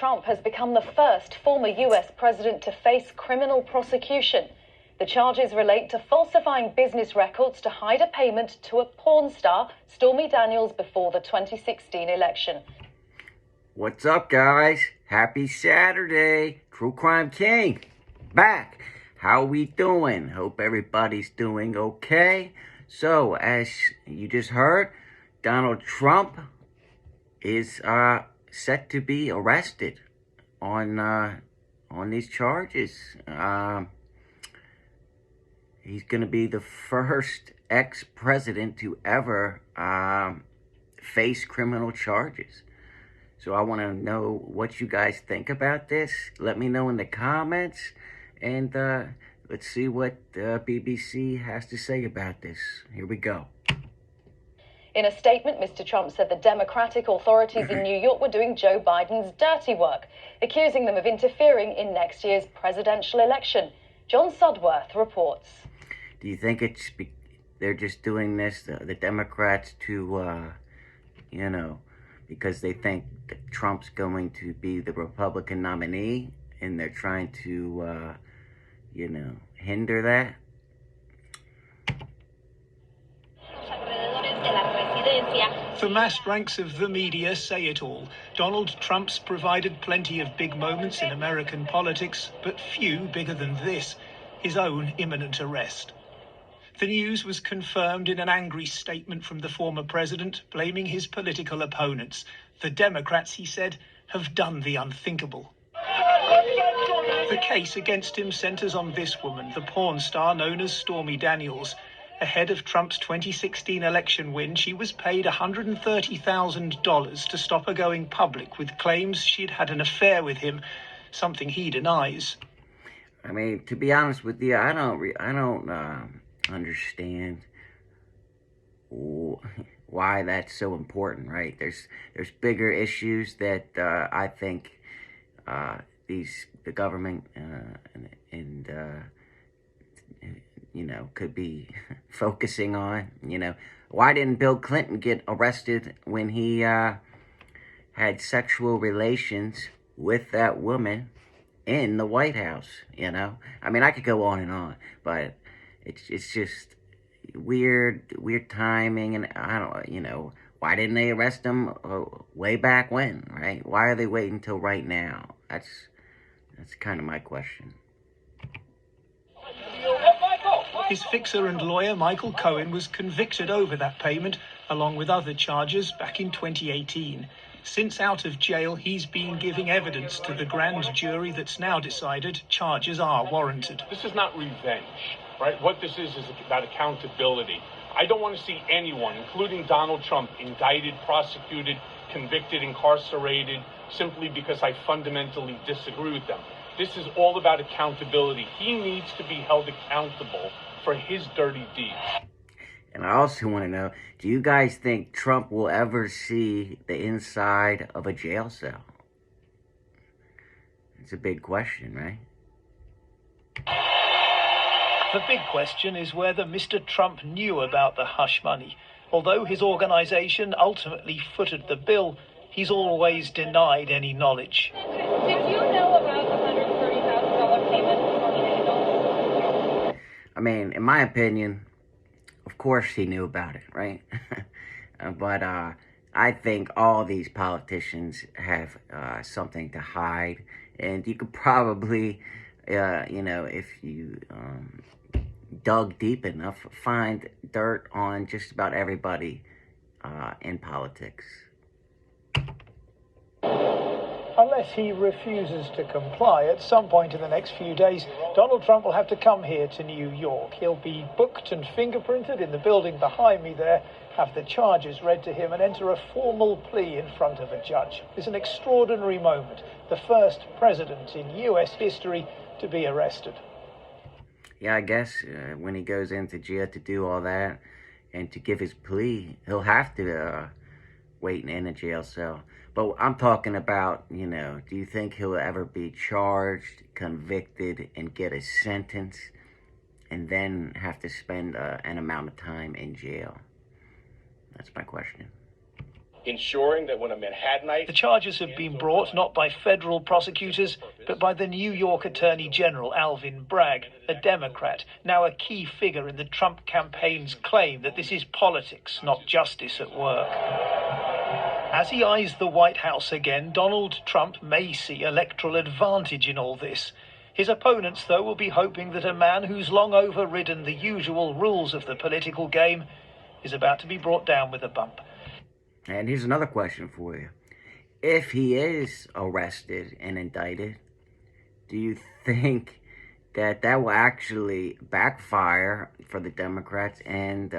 Trump has become the first former U.S. president to face criminal prosecution. The charges relate to falsifying business records to hide a payment to a porn star, Stormy Daniels, before the 2016 election. What's up, guys? Happy Saturday. True Crime King back. How we doing? Hope everybody's doing okay. So, as you just heard, Donald Trump is set to be arrested on these charges. He's going to be the first ex-president to ever face criminal charges. So I want to know what you guys think about this. Let me know in the comments, and let's see what BBC has to say about this. Here we go. In a statement, Mr. Trump said the Democratic authorities in New York were doing Joe Biden's dirty work, accusing them of interfering in next year's presidential election. John Sudworth reports. Do you think they're just doing this, the Democrats, to, because they think that Trump's going to be the Republican nominee, and they're trying to, hinder that? The massed ranks of the media say it all. Donald Trump's provided plenty of big moments in American politics, but few bigger than this, his own imminent arrest. The news was confirmed in an angry statement from the former president, blaming his political opponents. The Democrats, he said, have done the unthinkable. The case against him centers on this woman, the porn star known as Stormy Daniels. Ahead of Trump's 2016 election win, she was paid $130,000 to stop her going public with claims she'd had an affair with him, something he denies. I mean, to be honest with you, I don't understand why that's so important, right? There's bigger issues that I think the government could be focusing on. Why didn't Bill Clinton get arrested when he had sexual relations with that woman in the White House? I mean, I could go on and on, but it's just weird timing, and I don't, why didn't they arrest him way back when, right? Why are they waiting until right now? That's kind of my question. His fixer and lawyer, Michael Cohen, was convicted over that payment, along with other charges, back in 2018. Since out of jail, he's been giving evidence to the grand jury that's now decided charges are warranted. This is not revenge, right? What this is about accountability. I don't want to see anyone, including Donald Trump, indicted, prosecuted, convicted, incarcerated, simply because I fundamentally disagree with them. This is all about accountability. He needs to be held accountable for his dirty deeds. And I also want to know, do you guys think Trump will ever see the inside of a jail cell? It's a big question, right? The big question is whether Mr. Trump knew about the hush money. Although his organization ultimately footed the bill, he's always denied any knowledge. Did you know about the $130,000 payment for Daniels? I mean, in my opinion, of course he knew about it, right? But I think all these politicians have something to hide. And you could probably, if you dug deep enough, find dirt on just about everybody in politics. Unless he refuses to comply, at some point in the next few days, Donald Trump will have to come here to New York. He'll be booked and fingerprinted in the building behind me there, have the charges read to him, and enter a formal plea in front of a judge. It's an extraordinary moment, the first president in U.S. history to be arrested. Yeah, I guess when he goes into jail to do all that and to give his plea, he'll have to wait in a jail cell. But I'm talking about, do you think he'll ever be charged, convicted, and get a sentence, and then have to spend an amount of time in jail? That's my question. ensuring that when a Manhattanite... The charges have been brought not by federal prosecutors, but by the New York Attorney General Alvin Bragg, a Democrat, now a key figure in the Trump campaign's claim that this is politics, not justice at work. As he eyes the White House again, Donald Trump may see electoral advantage in all this. His opponents, though, will be hoping that a man who's long overridden the usual rules of the political game is about to be brought down with a bump. And here's another question for you. If he is arrested and indicted, do you think that will actually backfire for the Democrats and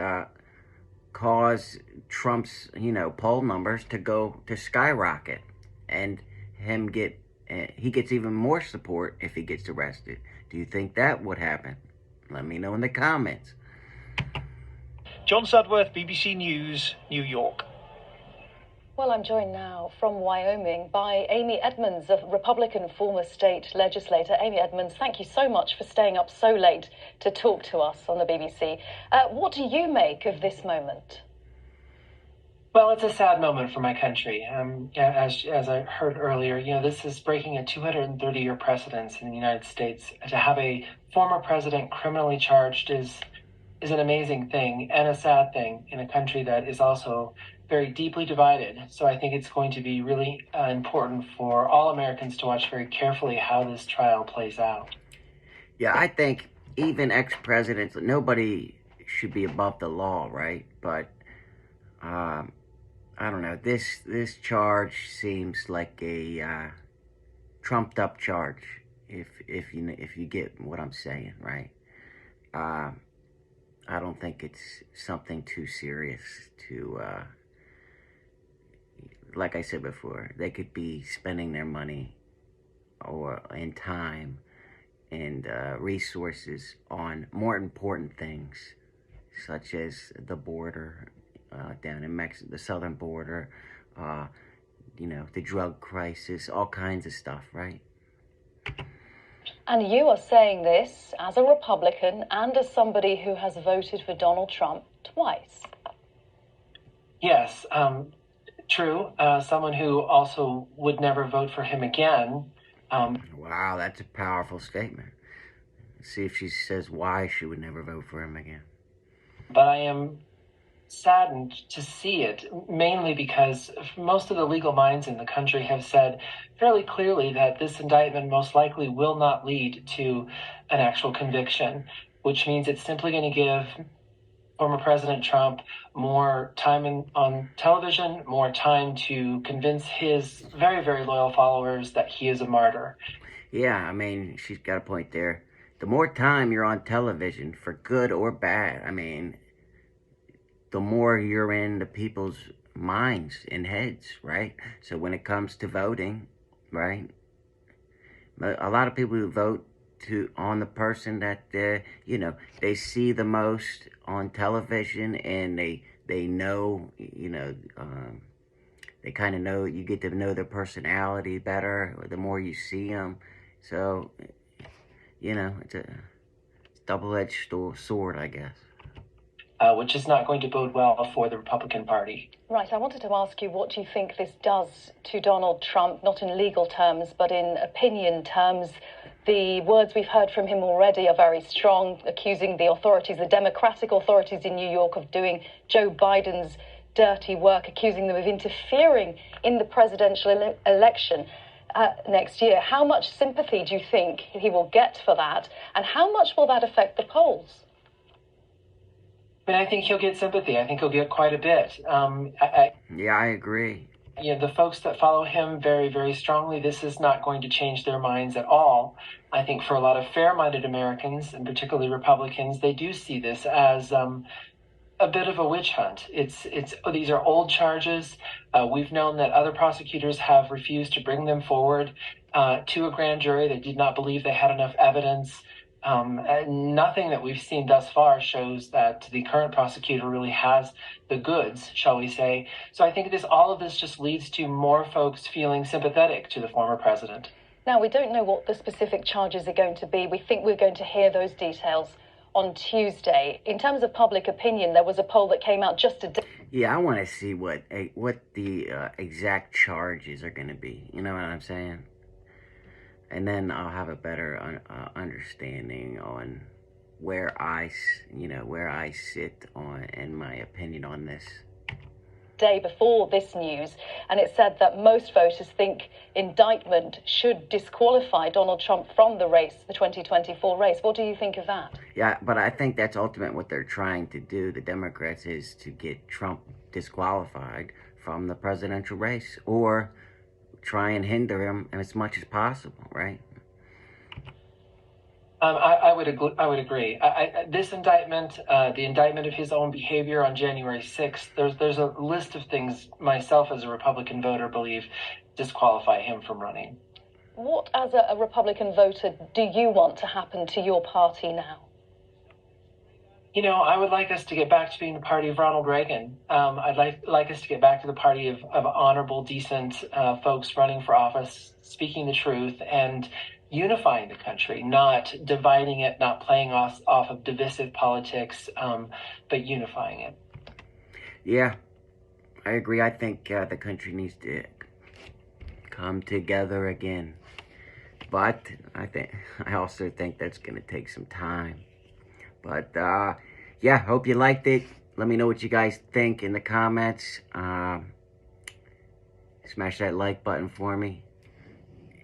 cause Trump's, poll numbers to skyrocket, and he gets even more support if he gets arrested? Do you think that would happen? Let me know in the comments. John Sudworth, BBC News, New York. Well, I'm joined now from Wyoming by Amy Edmonds, a Republican former state legislator. Amy Edmonds, thank you so much for staying up so late to talk to us on the BBC. What do you make of this moment? Well, it's a sad moment for my country. As I heard earlier, this is breaking a 230-year precedence in the United States. To have a former president criminally charged is an amazing thing and a sad thing in a country that is also very deeply divided. So I think it's going to be really important for all Americans to watch very carefully how this trial plays out. Yeah, I think even ex-presidents, nobody should be above the law, right? But I don't know. This charge seems like a trumped up charge. If you get what I'm saying, right? I don't think it's something too serious to. Like I said before, they could be spending their money and time and resources on more important things, such as the border down in Mexico, the southern border, the drug crisis, all kinds of stuff, right? And you are saying this as a Republican and as somebody who has voted for Donald Trump twice. Yes, true. Someone who also would never vote for him again. Wow, that's a powerful statement. Let's see if she says why she would never vote for him again. But I am saddened to see it, mainly because most of the legal minds in the country have said fairly clearly that this indictment most likely will not lead to an actual conviction, which means it's simply going to give former President Trump more time on television, more time to convince his very, very loyal followers that he is a martyr. Yeah, I mean, she's got a point there. The more time you're on television, for good or bad, the more you're in the people's minds and heads, right? So when it comes to voting, right, a lot of people who vote on the person that they see the most on television, and they know, they kind of know, you get to know their personality better the more you see them. So it's a double-edged sword, I guess. Which is not going to bode well for the Republican Party. Right, I wanted to ask you, what do you think this does to Donald Trump, not in legal terms, but in opinion terms? The words we've heard from him already are very strong, accusing the authorities, the Democratic authorities in New York, of doing Joe Biden's dirty work, accusing them of interfering in the presidential election next year. How much sympathy do you think he will get for that, and how much will that affect the polls? But I think he'll get sympathy. I think he'll get quite a bit. Yeah, I agree. The folks that follow him very, very strongly, this is not going to change their minds at all. I think for a lot of fair-minded Americans, and particularly Republicans, they do see this as a bit of a witch hunt. These are old charges. We've known that other prosecutors have refused to bring them forward to a grand jury. They did not believe they had enough evidence. Nothing that we've seen thus far shows that the current prosecutor really has the goods, shall we say. So I think all of this just leads to more folks feeling sympathetic to the former president. Now, we don't know what the specific charges are going to be. We think we're going to hear those details on Tuesday. In terms of public opinion, there was a poll that came out just a day. Yeah, I want to see what the exact charges are going to be. You know what I'm saying? And then I'll have a better understanding on where I sit on in my opinion on this. Day before this news, and it said that most voters think indictment should disqualify Donald Trump from the race, the 2024 race. What do you think of that? Yeah, but I think that's ultimately what they're trying to do, the Democrats, is to get Trump disqualified from the presidential race, or try and hinder him as much as possible, right? I would agree. This indictment, the indictment of his own behavior on January 6th, there's a list of things myself as a Republican voter believe disqualify him from running. What, as a Republican voter, do you want to happen to your party now? You know, I would like us to get back to being the party of Ronald Reagan. I'd like us to get back to the party of honorable, decent folks running for office, speaking the truth, and unifying the country, not dividing it, not playing off of divisive politics, but unifying it. Yeah, I agree. I think the country needs to come together again. But I also think that's going to take some time. But, yeah, hope you liked it. Let me know what you guys think in the comments. Smash that like button for me.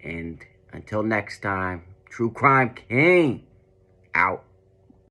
And until next time, True Crime King, out.